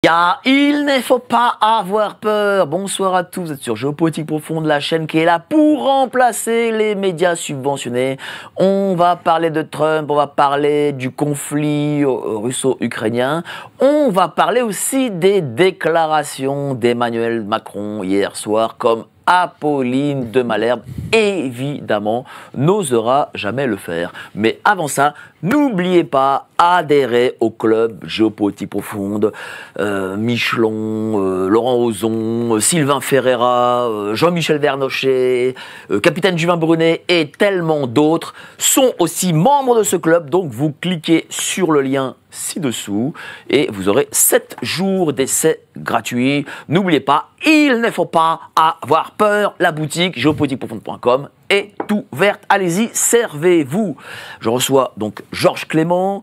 Car il ne faut pas avoir peur. Bonsoir à tous, vous êtes sur Géopolitique Profonde, la chaîne qui est là pour remplacer les médias subventionnés. On va parler de Trump, on va parler du conflit russo-ukrainien. On va parler aussi des déclarations d'Emmanuel Macron hier soir, comme Apolline de Malherbe, évidemment, n'osera jamais le faire. Mais avant ça, n'oubliez pas, adhérer au club Géopolitique Profonde, Michelon, Laurent Ozon, Sylvain Ferreira, Jean-Michel Vernochet, Capitaine Juvin Brunet et tellement d'autres sont aussi membres de ce club. Donc vous cliquez sur le lien ci-dessous et vous aurez 7 jours d'essai gratuit. N'oubliez pas, il ne faut pas avoir peur. La boutique géopolitiqueprofonde.com est ouverte. Allez-y, servez-vous. Je reçois donc Georges Clément,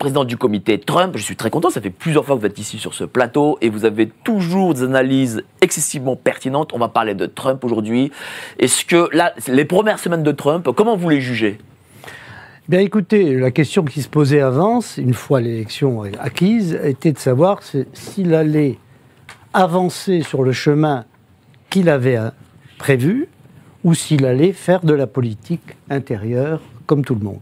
président du comité Trump. Je suis très content, ça fait plusieurs fois que vous êtes ici sur ce plateau et vous avez toujours des analyses excessivement pertinentes. On va parler de Trump aujourd'hui. Est-ce que là, les premières semaines de Trump, comment vous les jugez ? Bien écoutez, la question qui se posait avant, une fois l'élection acquise, était de savoir s'il allait avancer sur le chemin qu'il avait prévu ou s'il allait faire de la politique intérieure comme tout le monde.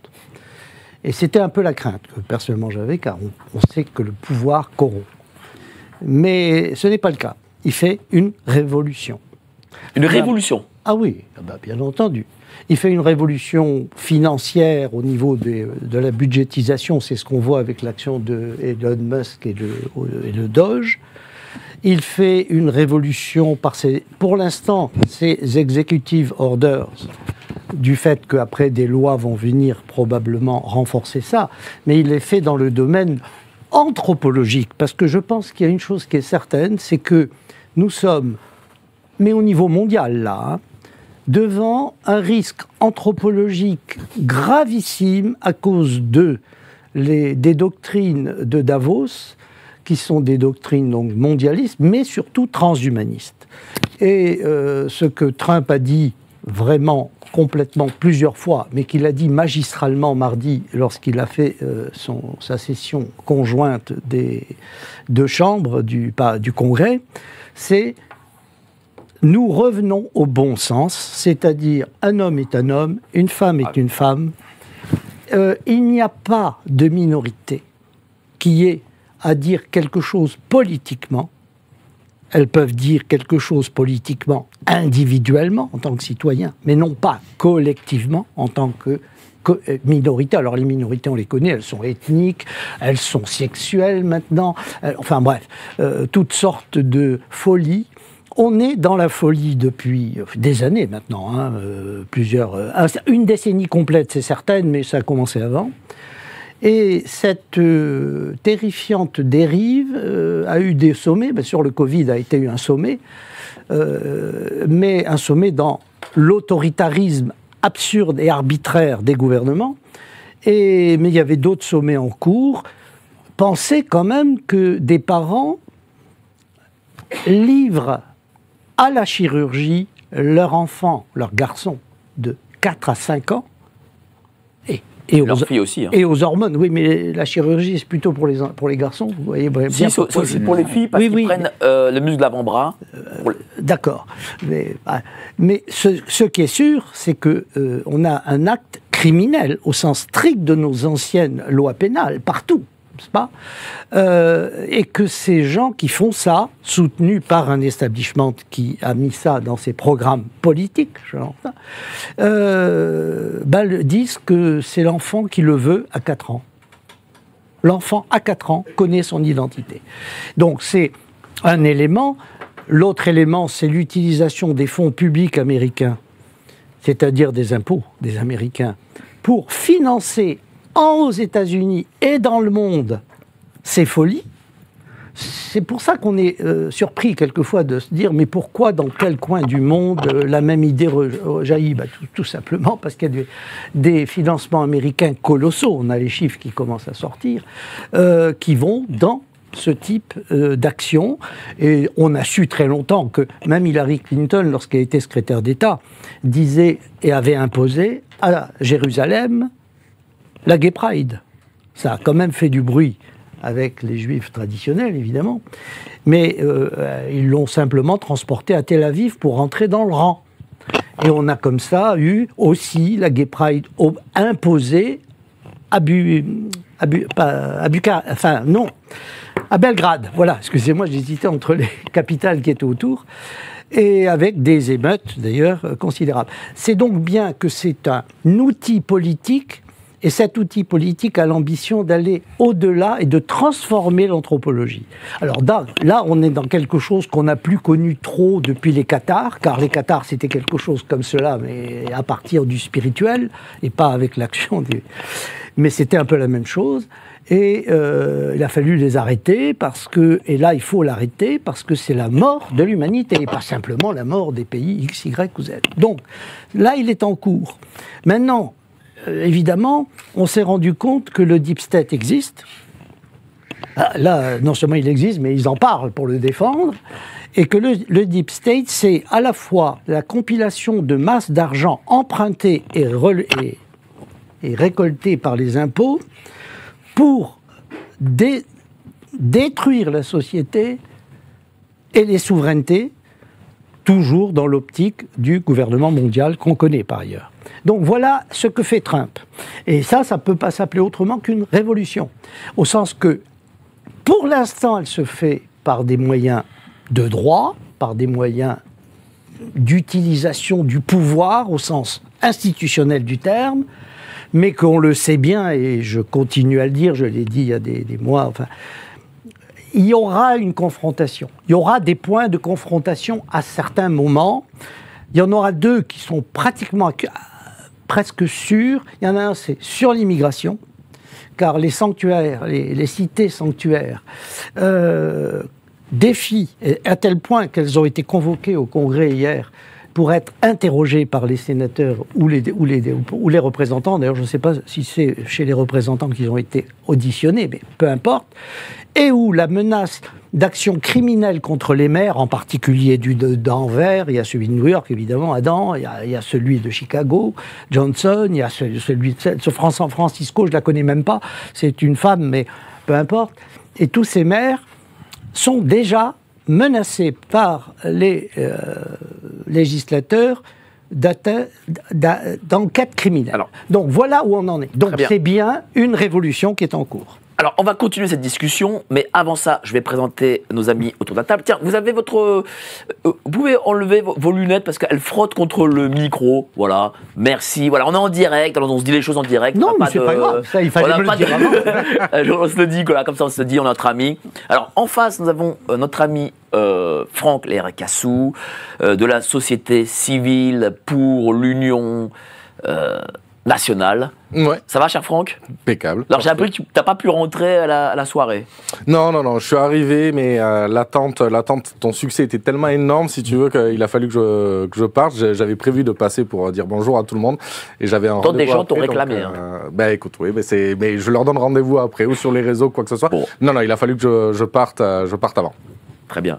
Et c'était un peu la crainte que personnellement j'avais, car on sait que le pouvoir corrompt. Mais ce n'est pas le cas. Il fait une révolution. Une révolution ? Ah oui, bien entendu. Il fait une révolution financière au niveau de la budgétisation, c'est ce qu'on voit avec l'action de Elon Musk et le Doge. Il fait une révolution pour l'instant, ces executive orders, du fait qu'après des lois vont venir probablement renforcer ça, mais il les fait dans le domaine anthropologique, parce que je pense qu'il y a une chose qui est certaine, c'est que nous sommes, mais au niveau mondial là, devant un risque anthropologique gravissime à cause des doctrines de Davos, qui sont des doctrines donc mondialistes, mais surtout transhumanistes. Et ce que Trump a dit vraiment complètement plusieurs fois, mais qu'il a dit magistralement mardi lorsqu'il a fait sa session conjointe des deux chambres du Congrès, c'est: nous revenons au bon sens, c'est-à-dire un homme est un homme, une femme est une femme. Il n'y a pas de minorité qui ait à dire quelque chose politiquement. Elles peuvent dire quelque chose politiquement individuellement en tant que citoyen, mais non pas collectivement en tant que minorité. Alors les minorités, on les connaît, elles sont ethniques, elles sont sexuelles maintenant, enfin bref, toutes sortes de folies. On est dans la folie depuis des années maintenant, hein, une décennie complète, c'est certain, mais ça a commencé avant. Et cette terrifiante dérive a eu des sommets. Bien sûr, le Covid a été un sommet, mais un sommet dans l'autoritarisme absurde et arbitraire des gouvernements. Mais il y avait d'autres sommets en cours. Pensez quand même que des parents livrent à la chirurgie leur enfant, leur garçon de 4 à 5 ans, et leur fille aussi. Hein. Et aux hormones, oui, mais la chirurgie, c'est plutôt pour les garçons, vous voyez. Si, c'est aussi pour les filles, parce qu'ils prennent le muscle de l'avant-bras. D'accord. Mais ce qui est sûr, c'est qu'on a un acte criminel, au sens strict de nos anciennes lois pénales, partout. Pas et que ces gens qui font ça, soutenus par un establishment qui a mis ça dans ses programmes politiques, disent que c'est l'enfant qui le veut à 4 ans. L'enfant à 4 ans connaît son identité. Donc c'est un élément. L'autre élément, c'est l'utilisation des fonds publics américains, c'est-à-dire des impôts des Américains, pour financer aux États-Unis et dans le monde ces folies. C'est pour ça qu'on est surpris quelquefois de se dire mais pourquoi dans quel coin du monde la même idée rejaillit ? Tout simplement parce qu'il y a des financements américains colossaux, on a les chiffres qui commencent à sortir, qui vont dans ce type d'action. Et on a su très longtemps que même Hillary Clinton, lorsqu'elle était secrétaire d'État, disait et avait imposé à Jérusalem la Gay Pride. Ça a quand même fait du bruit avec les Juifs traditionnels, évidemment, mais ils l'ont simplement transporté à Tel Aviv pour rentrer dans le rang. Et on a comme ça eu aussi la Gay Pride imposée à Belgrade. Voilà, excusez-moi, j'hésitais entre les capitales qui étaient autour, et avec des émeutes, d'ailleurs, considérables. C'est donc bien que c'est un outil politique, et cet outil politique a l'ambition d'aller au-delà et de transformer l'anthropologie. Alors là, on est dans quelque chose qu'on n'a plus connu trop depuis les Cathares, car les Cathares, c'était quelque chose comme cela, mais à partir du spirituel, et pas avec l'action des... Mais c'était un peu la même chose. Et il a fallu les arrêter, et là il faut l'arrêter, parce que c'est la mort de l'humanité, et pas simplement la mort des pays X, Y ou Z. Donc là il est en cours. Maintenant, évidemment, on s'est rendu compte que le Deep State existe. Là, non seulement il existe, mais ils en parlent pour le défendre. Et que le Deep State, c'est à la fois la compilation de masses d'argent empruntées et récoltées par les impôts pour détruire la société et les souverainetés, toujours dans l'optique du gouvernement mondial qu'on connaît par ailleurs. Donc voilà ce que fait Trump. Et ça ne peut pas s'appeler autrement qu'une révolution. Au sens que, pour l'instant, elle se fait par des moyens de droit, par des moyens d'utilisation du pouvoir au sens institutionnel du terme, mais qu'on le sait bien, et je continue à le dire, je l'ai dit il y a des mois, enfin, il y aura une confrontation. Il y aura des points de confrontation à certains moments. Il y en aura deux qui sont presque sûrs. Il y en a un, c'est sur l'immigration, car les sanctuaires, les cités sanctuaires, défient à tel point qu'elles ont été convoquées au Congrès hier pour être interrogées par les sénateurs ou les représentants. D'ailleurs, je ne sais pas si c'est chez les représentants qu'ils ont été auditionnés, mais peu importe. Et où la menace d'action criminelle contre les maires, en particulier d'Anvers, il y a celui de New York, évidemment, Adam, il y a celui de Chicago, Johnson, il y a celui de San Francisco, je ne la connais même pas, c'est une femme, mais peu importe. Et tous ces maires sont déjà menacés par les législateurs d'enquête criminelle. Alors, donc voilà où on en est. Donc c'est bien une révolution qui est en cours. Alors, on va continuer cette discussion, mais avant ça, je vais présenter nos amis autour de la table. Tiens, vous avez votre... vous pouvez enlever vos lunettes parce qu'elles frottent contre le micro. Voilà, merci. Voilà, on est en direct, alors on se dit les choses en direct. Non, mais c'est pas grave, ça, il fallait me le dire avant. On se le dit, voilà, comme ça on se dit, on est notre ami. Alors, en face, nous avons notre ami Franck Lercassou, de la société civile pour l'Union nationale. Ouais. Ça va, cher Franck? Impeccable. Alors j'ai appris que tu n'as pas pu rentrer à la soirée. Non, je suis arrivé, mais l'attente, ton succès était tellement énorme, si tu veux, qu'il a fallu que je parte. J'avais prévu de passer pour dire bonjour à tout le monde, et j'avais un rendez-vous. Des gens t'ont réclamé. Ben écoute, oui, mais je leur donne rendez-vous après, ou sur les réseaux, quoi que ce soit. Bon. Non, il a fallu que je parte avant. Très bien.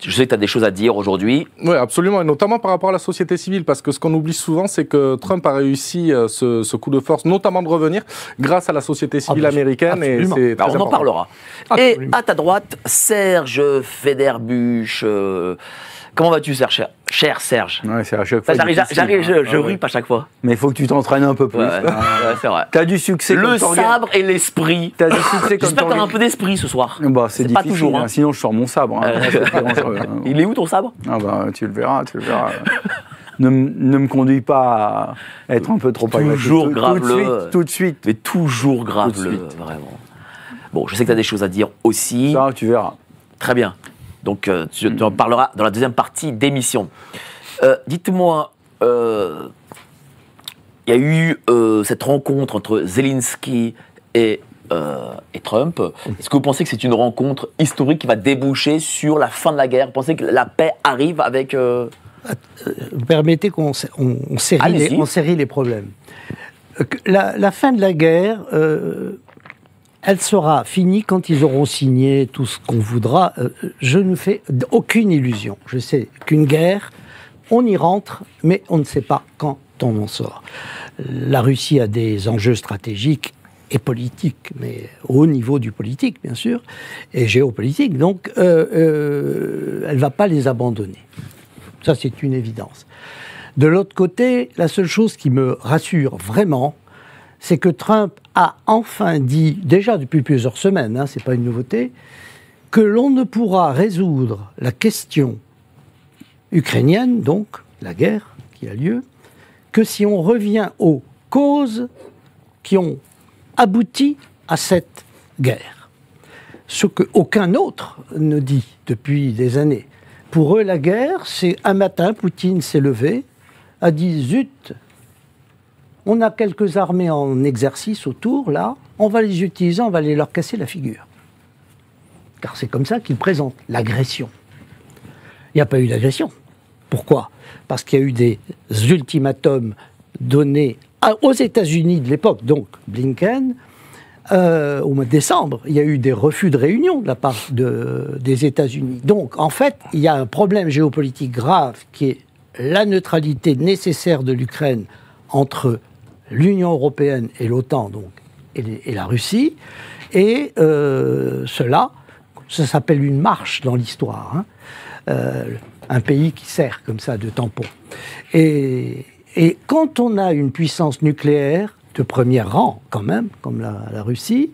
Je sais que tu as des choses à dire aujourd'hui. Oui, absolument, et notamment par rapport à la société civile, parce que ce qu'on oublie souvent, c'est que Trump a réussi ce coup de force, notamment de revenir, grâce à la société civile américaine. Absolument. Et c'est on en parlera. Absolument. Et à ta droite, Serge Federbusch. Comment vas-tu, Serge? Cher Serge. Ouais, c'est à chaque fois. J'arrive, je ripe à chaque fois. Mais il faut que tu t'entraînes un peu plus. Ouais, c'est vrai. T'as du succès. Le sabre et l'esprit. T'as du succès comme j'espère que t'as un peu d'esprit ce soir. Bah, c'est difficile, pas toujours. Hein. Sinon, je sors mon sabre. Il est où ton sabre? Ah bah, tu le verras. Ne me conduis pas à être un peu trop agressif. Toujours grave-le. Tout de suite. Mais toujours grave-le, vraiment. Bon, je sais que tu as des choses à dire aussi. Ça, tu verras. Très bien. Donc, tu en parleras dans la deuxième partie d'émission. Dites-moi, il y a eu cette rencontre entre Zelensky et Trump. Est-ce que vous pensez que c'est une rencontre historique qui va déboucher sur la fin de la guerre? Vous pensez que la paix arrive avec... Vous permettez qu'on série les problèmes. La fin de la guerre... elle sera finie quand ils auront signé tout ce qu'on voudra. Je ne fais aucune illusion. Je sais qu'une guerre, on y rentre, mais on ne sait pas quand on en sort. La Russie a des enjeux stratégiques et politique, mais au niveau du politique, bien sûr, et géopolitique. Donc, elle ne va pas les abandonner. Ça, c'est une évidence. De l'autre côté, la seule chose qui me rassure vraiment, c'est que Trump a enfin dit, déjà depuis plusieurs semaines, c'est pas une nouveauté, que l'on ne pourra résoudre la question ukrainienne, donc la guerre qui a lieu, que si on revient aux causes qui ont abouti à cette guerre. Ce qu'aucun autre ne dit depuis des années. Pour eux, la guerre, c'est un matin, Poutine s'est levé, a dit « Zut, on a quelques armées en exercice autour, là, on va les utiliser, on va aller leur casser la figure. » Car c'est comme ça qu'ils présentent l'agression. Il n'y a pas eu d'agression. Pourquoi ? Parce qu'il y a eu des ultimatums donnés aux États-Unis de l'époque, donc Blinken, au mois de décembre. Il y a eu des refus de réunion de la part des États-Unis. Donc, en fait, il y a un problème géopolitique grave qui est la neutralité nécessaire de l'Ukraine entre l'Union européenne et l'OTAN, donc, et la Russie. Et cela, ça s'appelle une marche dans l'histoire. Un pays qui sert comme ça de tampon. Et quand on a une puissance nucléaire de premier rang, quand même, comme la Russie,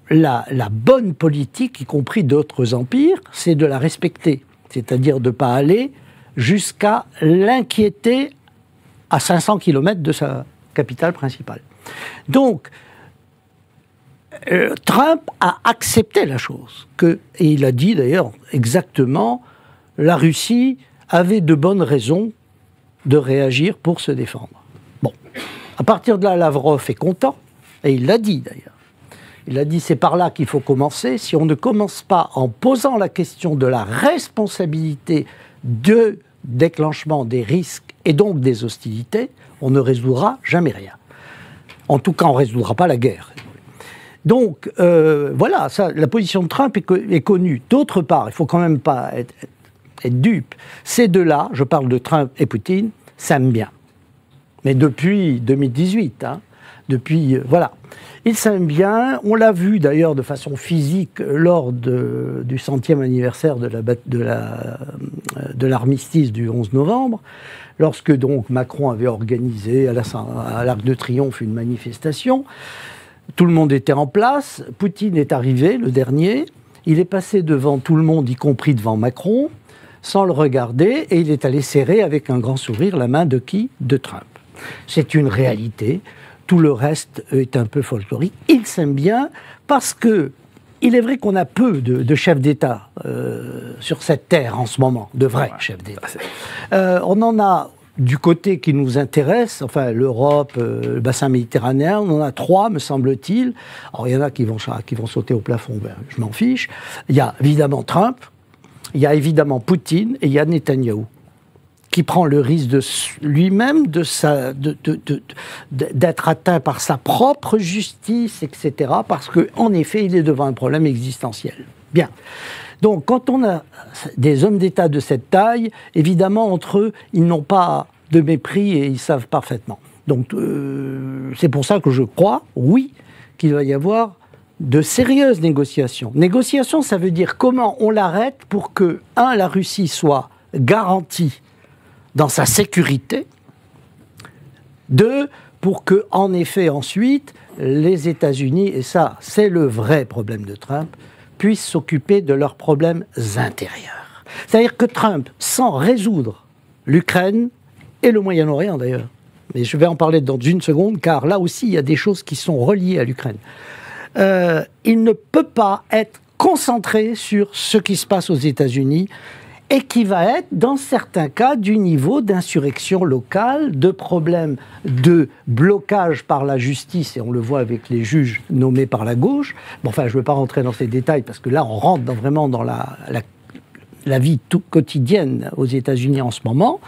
la bonne politique, y compris d'autres empires, c'est de la respecter. C'est-à-dire de ne pas aller jusqu'à l'inquiéter à 500 km de sa capitale principale. Donc, Trump a accepté la chose. Et il a dit d'ailleurs exactement, la Russie avait de bonnes raisons de réagir pour se défendre. Bon, à partir de là, Lavrov est content, et il l'a dit d'ailleurs. Il a dit c'est par là qu'il faut commencer. Si on ne commence pas en posant la question de la responsabilité de déclenchement des risques et donc des hostilités, on ne résoudra jamais rien. En tout cas, on ne résoudra pas la guerre. Donc, voilà, ça, la position de Trump est connue. D'autre part, il ne faut quand même pas être dupe. Ces deux-là, je parle de Trump et Poutine, s'aiment bien. Mais depuis 2018, voilà. Ils s'aiment bien. On l'a vu d'ailleurs de façon physique lors du 100e anniversaire de l'armistice du 11 novembre, lorsque donc Macron avait organisé à l'Arc de Triomphe une manifestation. Tout le monde était en place. Poutine est arrivé, le dernier. Il est passé devant tout le monde, y compris devant Macron, sans le regarder, et il est allé serrer avec un grand sourire la main de qui ? De Trump. C'est une réalité. Tout le reste est un peu folklorique. Ils s'aiment bien parce que il est vrai qu'on a peu de chefs d'État sur cette terre en ce moment, de vrais chefs d'État. On en a du côté qui nous intéresse, enfin l'Europe, le bassin méditerranéen, on en a 3, me semble-t-il. Alors il y en a qui vont sauter au plafond, je m'en fiche. Il y a évidemment Trump, il y a évidemment Poutine et il y a Netanyahou, qui prend le risque de lui-même d'être atteint par sa propre justice, etc., parce qu'en effet, il est devant un problème existentiel. Bien. Donc, quand on a des hommes d'État de cette taille, évidemment, entre eux, ils n'ont pas de mépris et ils savent parfaitement. Donc, c'est pour ça que je crois, oui, qu'il va y avoir de sérieuses négociations. Négociations, ça veut dire comment on l'arrête pour que, la Russie soit garantie dans sa sécurité, 2, pour que, en effet, ensuite, les États-Unis, et ça, c'est le vrai problème de Trump, puissent s'occuper de leurs problèmes intérieurs. C'est-à-dire que Trump, sans résoudre l'Ukraine et le Moyen-Orient d'ailleurs, mais je vais en parler dans une seconde, car là aussi, il y a des choses qui sont reliées à l'Ukraine, il ne peut pas être concentré sur ce qui se passe aux États-Unis et qui va être, dans certains cas, du niveau d'insurrection locale, de problèmes de blocage par la justice, et on le voit avec les juges nommés par la gauche. Bon, enfin, je ne veux pas rentrer dans ces détails, parce que là, on rentre vraiment dans la vie tout quotidienne aux États-Unis en ce moment.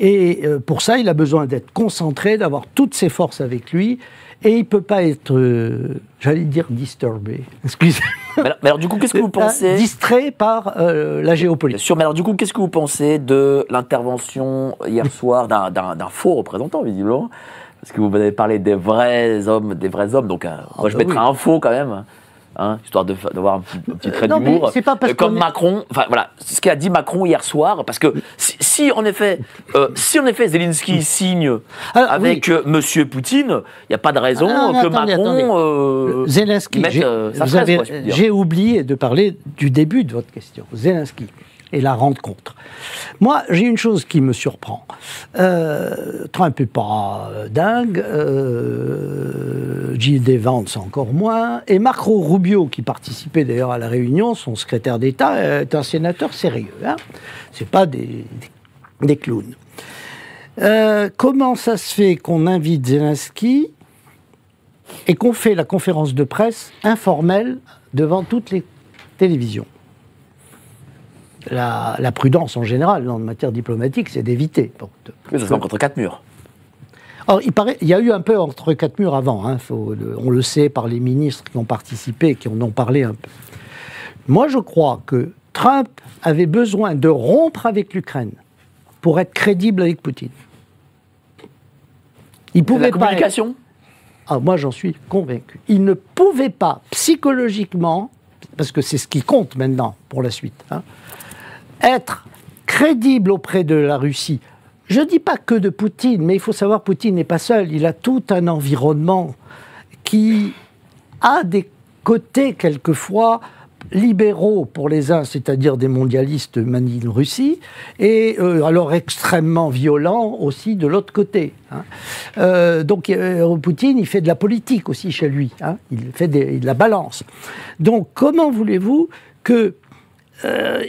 Et pour ça, il a besoin d'être concentré, d'avoir toutes ses forces avec lui, et il ne peut pas être, j'allais dire, disturbé. Excusez-moi. Mais alors, du coup, qu'est-ce que vous pensez ? Distrait par la géopolitique. Bien sûr, mais alors, du coup, qu'est-ce que vous pensez de l'intervention hier soir d'un faux représentant, visiblement, Parce que vous avez parlé des vrais hommes, donc moi je mettrais un faux quand même. Hein, histoire d'avoir un petit trait d'humour. C'est pas parce comme Macron, enfin voilà, ce qu'a dit Macron hier soir, parce que si en effet Zelensky signe avec Monsieur Poutine, il n'y a pas de raison que Macron Zelensky, j'ai oublié de parler du début de votre question. Zelensky et la rencontre. Moi, j'ai une chose qui me surprend. Trump n'est pas dingue, J.D. Vance encore moins, et Marco Rubio, qui participait d'ailleurs à la réunion, son secrétaire d'État, est un sénateur sérieux. Hein, c'est pas des clowns. Comment ça se fait qu'on invite Zelensky et qu'on fait la conférence de presse informelle devant toutes les télévisions? La prudence en général, en matière diplomatique, c'est d'éviter. Mais ça se fait entre quatre murs. Alors, il y a eu un peu entre quatre murs avant, hein, on le sait par les ministres qui ont participé, qui en ont parlé un peu. Moi, je crois que Trump avait besoin de rompre avec l'Ukraine pour être crédible avec Poutine. Il pouvait la communication ? Moi, j'en suis convaincu. Il ne pouvait pas, psychologiquement, parce que c'est ce qui compte maintenant pour la suite, hein, être crédible auprès de la Russie. Je ne dis pas que de Poutine, mais il faut savoir que Poutine n'est pas seul. Il a tout un environnement qui a des côtés quelquefois libéraux pour les uns, c'est-à-dire des mondialistes manient Russie, et alors extrêmement violents aussi de l'autre côté. Hein. Donc Poutine, il fait de la politique aussi chez lui. Hein. Il fait de la balance. Donc comment voulez-vous que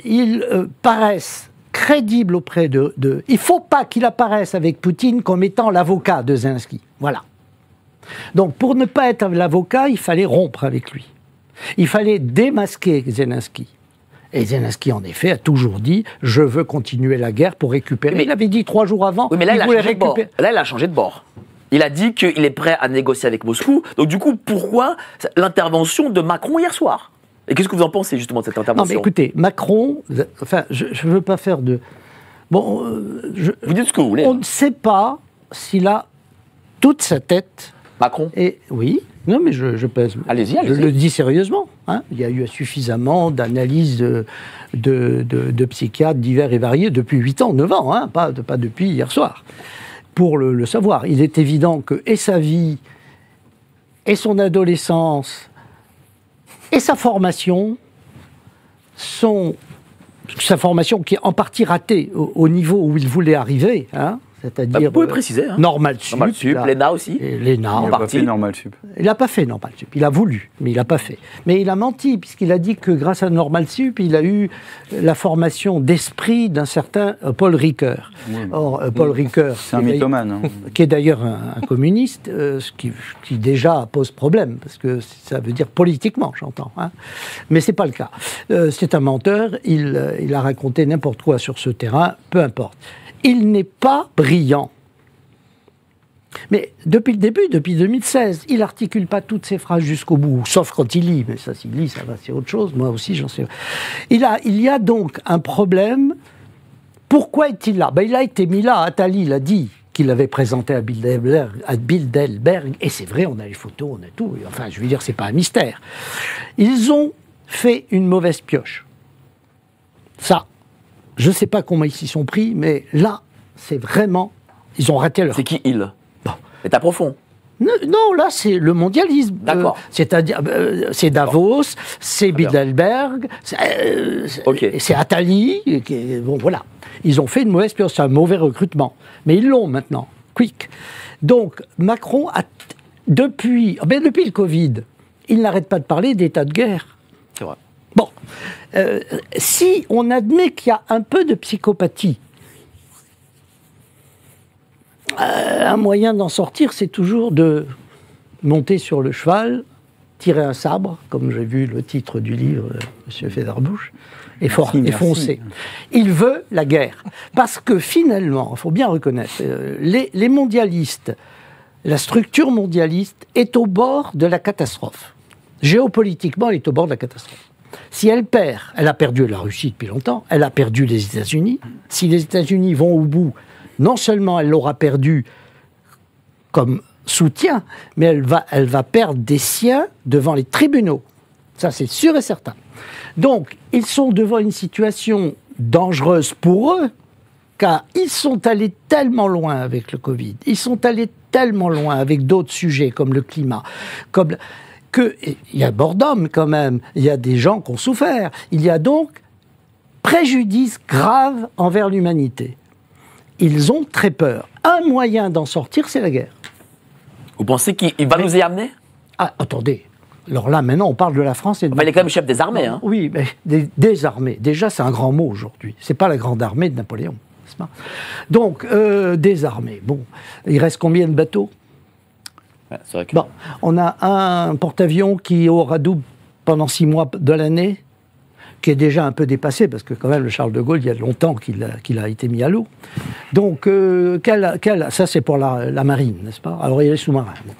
il paraisse crédible auprès de... Il ne faut pas qu'il apparaisse avec Poutine comme étant l'avocat de Zelensky. Voilà. Donc, pour ne pas être l'avocat, il fallait rompre avec lui. Il fallait démasquer Zelensky. Et Zelensky, en effet, a toujours dit « Je veux continuer la guerre pour récupérer... » Il avait dit 3 jours avant... Oui, mais là, il a changé de bord. Il a dit qu'il est prêt à négocier avec Moscou. Donc, du coup, pourquoi l'intervention de Macron hier soir ? Et qu'est-ce que vous en pensez justement de cette intervention ? Non, mais écoutez, Macron, enfin, je ne veux pas faire de... Bon, vous dites ce que vous voulez. On ne sait pas s'il a toute sa tête... Macron ? Et oui, non, mais je pèse. Allez-y. Je le dis sérieusement. Hein, il y a eu suffisamment d'analyses de psychiatres divers et variés depuis 8 ans, 9 ans, hein, pas depuis hier soir, pour le savoir. Il est évident que et sa vie, et son adolescence... Et sa formation qui est en partie ratée au niveau où il voulait arriver, hein, c'est-à-dire... vous pouvez préciser. Hein. Normal Sup, l'ENA aussi. L'ENA, il n'a pas fait Normal Sup. Il n'a pas fait Normal Sup. Il a voulu, mais il n'a pas fait. Mais il a menti, puisqu'il a dit que grâce à Normal Sup, il a eu la formation d'esprit d'un certain Paul Ricoeur. Oui. Or, Paul Ricoeur... C'est un mythomane. Hein. Qui est d'ailleurs un communiste, ce qui déjà pose problème, parce que ça veut dire politiquement, j'entends. Hein. Mais ce n'est pas le cas. C'est un menteur, il a raconté n'importe quoi sur ce terrain, peu importe. Il n'est pas brillant. Mais depuis le début, depuis 2016, il n'articule pas toutes ses phrases jusqu'au bout, sauf quand il lit. Mais ça, s'il lit, ça va, c'est autre chose. Moi aussi, j'en sais. Il y a donc un problème. Pourquoi est-il là ? Il a été mis là. Attali l'a dit qu'il l'avait présenté à Bilderberg. Et c'est vrai, on a les photos, on a tout. Enfin, je veux dire, c'est pas un mystère. Ils ont fait une mauvaise pioche. Ça. Je ne sais pas comment ils s'y sont pris, mais là, c'est vraiment... Ils ont raté leur... C'est qui il ? Bon. État profond. Non, là, c'est le mondialisme. D'accord. C'est-à-dire, c'est Davos, c'est Bilderberg, c'est Attali. Bon, voilà. Ils ont fait une mauvaise pioche, c'est un mauvais recrutement. Mais ils l'ont maintenant, quick. Donc, Macron, depuis le Covid, il n'arrête pas de parler d'état de guerre. C'est vrai. Bon, si on admet qu'il y a un peu de psychopathie, un moyen d'en sortir, c'est toujours de monter sur le cheval, tirer un sabre, comme j'ai vu le titre du livre de M. Federbusch, et foncer. Il veut la guerre. Parce que finalement, il faut bien reconnaître, les mondialistes, la structure mondialiste est au bord de la catastrophe. Géopolitiquement, elle est au bord de la catastrophe. Si elle perd, elle a perdu la Russie depuis longtemps, elle a perdu les États-Unis. Si les États-Unis vont au bout, non seulement elle l'aura perdu comme soutien, mais elle va perdre des siens devant les tribunaux. Ça, c'est sûr et certain. Donc, ils sont devant une situation dangereuse pour eux, car ils sont allés tellement loin avec le Covid, ils sont allés tellement loin avec d'autres sujets comme le climat, il y a Bordom quand même, il y a des gens qui ont souffert, il y a donc préjudice grave envers l'humanité. Ils ont très peur. Un moyen d'en sortir, c'est la guerre. Vous pensez qu'il va nous y amener? Ah, attendez. Alors là, maintenant, on parle de la France et de... Il est quand même chef des armées. Hein. Oui, mais des armées. Déjà, c'est un grand mot aujourd'hui. C'est pas la grande armée de Napoléon, n'est-ce pas? Donc, des armées. Bon, il reste combien de bateaux? Ouais, c'est vrai que... Bon, on a un porte-avions qui est au radoub pendant 6 mois de l'année, qui est déjà un peu dépassé, parce que quand même, le Charles de Gaulle, il y a longtemps qu'il a été mis à l'eau. Donc, ça, c'est pour la marine, n'est-ce pas? Alors, il y a les sous-marins. Bon.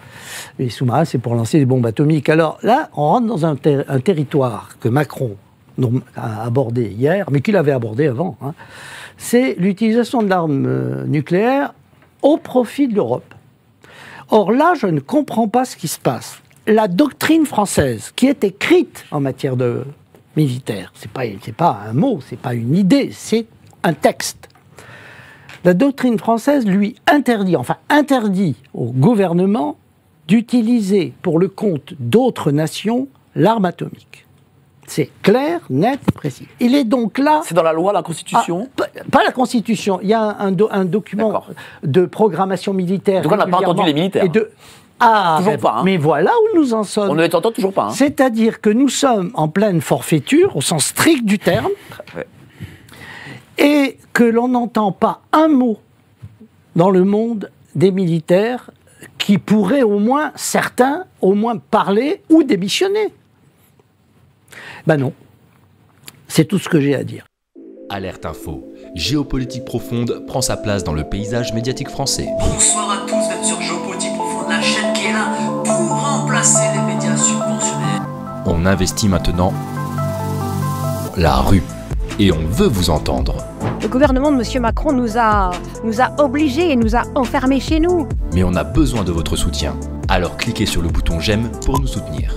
Les sous-marins, c'est pour lancer des bombes atomiques. Alors là, on rentre dans un territoire que Macron a abordé hier, mais qu'il avait abordé avant. Hein. C'est l'utilisation de l'arme nucléaire au profit de l'Europe. Or là, je ne comprends pas ce qui se passe. La doctrine française, qui est écrite en matière de militaire, c'est pas un mot, c'est pas une idée, c'est un texte. La doctrine française lui interdit au gouvernement d'utiliser pour le compte d'autres nations l'arme atomique. C'est clair, net et précis. Il est donc là... C'est dans la loi, la Constitution? Pas la Constitution. Il y a un document de programmation militaire. Donc on n'a pas entendu les militaires. Toujours pas. Hein. Mais voilà où nous en sommes. On ne les entend toujours pas. Hein. C'est-à-dire que nous sommes en pleine forfaiture, au sens strict du terme, ouais. Et que l'on n'entend pas un mot dans le monde des militaires qui pourraient certains parler ou démissionner. Ben non. C'est tout ce que j'ai à dire. Alerte Info. Géopolitique profonde prend sa place dans le paysage médiatique français. Bonsoir à tous, vous êtes sur Géopolitique profonde, la chaîne qui est là pour remplacer les médias subventionnés. On investit maintenant la rue. Et on veut vous entendre. Le gouvernement de M. Macron nous a obligés et nous a enfermés chez nous. Mais on a besoin de votre soutien. Alors cliquez sur le bouton j'aime pour nous soutenir.